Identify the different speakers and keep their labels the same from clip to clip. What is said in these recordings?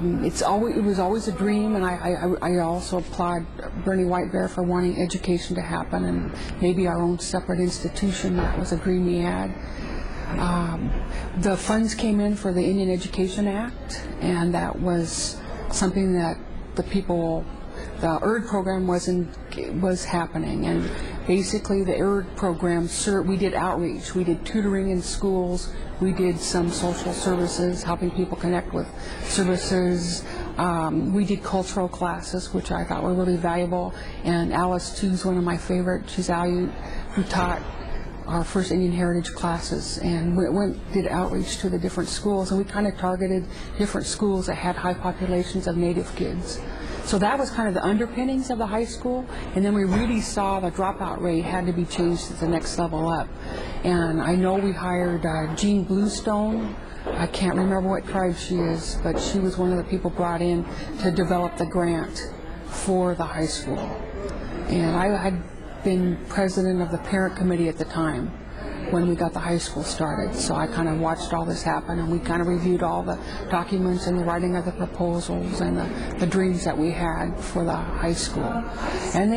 Speaker 1: It was always a dream, and I also applaud Bernie Whitebear for wanting education to happen, and maybe our own separate institution. That was a dream we had. The funds came in for the Indian Education Act, and that was something that the ERD program was happening, and basically the ERD program, we did outreach, we did tutoring in schools, we did some social services, helping people connect with services. We did cultural classes, which I thought were really valuable, and Alice, too, is one of my favorites. She's Aleut, who taught our first Indian Heritage classes, and did outreach to the different schools, and we kind of targeted different schools that had high populations of Native kids. So that was kind of the underpinnings of the high school, and then we really saw the dropout rate had to be changed to the next level up. And I know we hired Jeanne Bluestone. I can't remember what tribe she is, but she was one of the people brought in to develop the grant for the high school. And I had been president of the parent committee at the time when we got the high school started, so I kind of watched all this happen, and we kind of reviewed all the documents and the writing of the proposals and the dreams that we had for the high school. And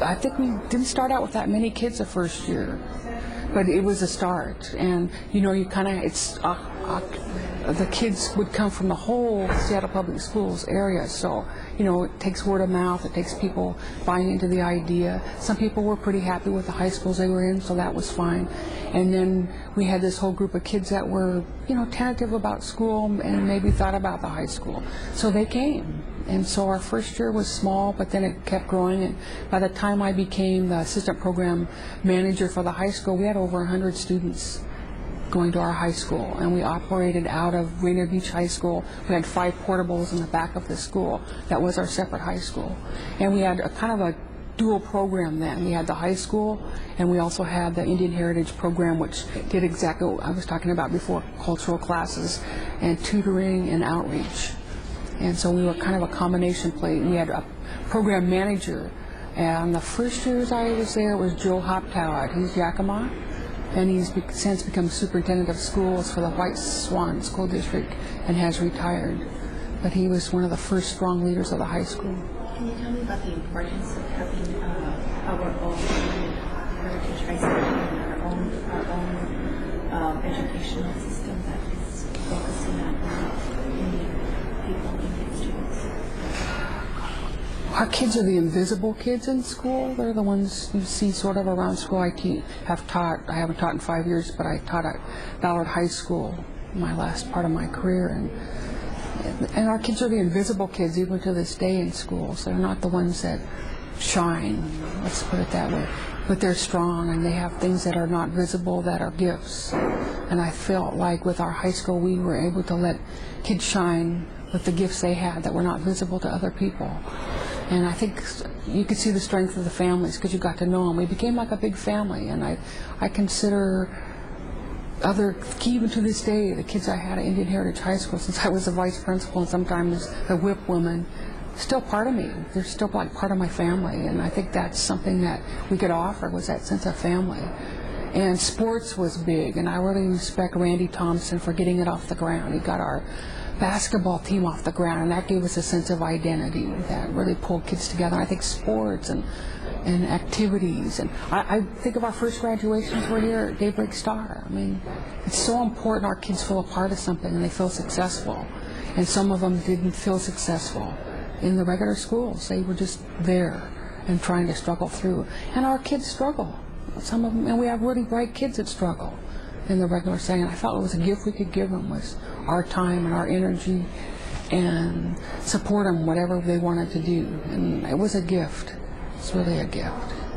Speaker 1: I think we didn't start out with that many kids the first year, but it was a start. And the kids would come from the whole Seattle Public Schools area, so it takes word of mouth, it takes people buying into the idea. Some people were pretty happy with the high schools they were in, so that was fine. And then we had this whole group of kids that were tentative about school and maybe thought about the high school, so they came. And so our first year was small, but then it kept growing, and by the time I became the assistant program manager for the high school, we had over 100 students going to our high school, and we operated out of Rainier Beach High School. We had 5 portables in the back of the school. That was our separate high school. And we had a kind of a dual program then. We had the high school, and we also had the Indian Heritage program, which did exactly what I was talking about before, cultural classes and tutoring and outreach. And so we were kind of a combination plate. We had a program manager, and the first years I was there was Joe Hoptowett. He's Yakima, and he's since become superintendent of schools for the White Swan School District and has retired. But he was one of the first strong leaders of the high school.
Speaker 2: Can you tell me about the importance of having our own heritage high school and our own educational system that is focusing on Indian people, Indian students?
Speaker 1: Our kids are the invisible kids in school. They're the ones you see sort of around school. I haven't taught in 5 years, but I taught at Ballard High School my last part of my career. And our kids are the invisible kids even to this day in schools. They're not the ones that shine, let's put it that way. But they're strong, and they have things that are not visible that are gifts. And I felt like with our high school we were able to let kids shine with the gifts they had that were not visible to other people. And I think you could see the strength of the families because you got to know them. We became like a big family, and I consider even to this day, the kids I had at Indian Heritage High School, since I was the vice principal and sometimes the whip woman, still part of me. They're still like part of my family, and I think that's something that we could offer, was that sense of family. And sports was big, and I really respect Randy Thompson for getting it off the ground. He got our basketball team off the ground, and that gave us a sense of identity that really pulled kids together. I think sports and activities, and I think of our first graduations were here at Daybreak Star. I mean, it's so important our kids feel a part of something and they feel successful. And some of them didn't feel successful in the regular schools. They were just there and trying to struggle through. And our kids struggle. Some of them, and we have really bright kids that struggle in the regular setting. I felt it was a gift we could give them, was our time and our energy, and support them whatever they wanted to do. And it was a gift. It's really a gift.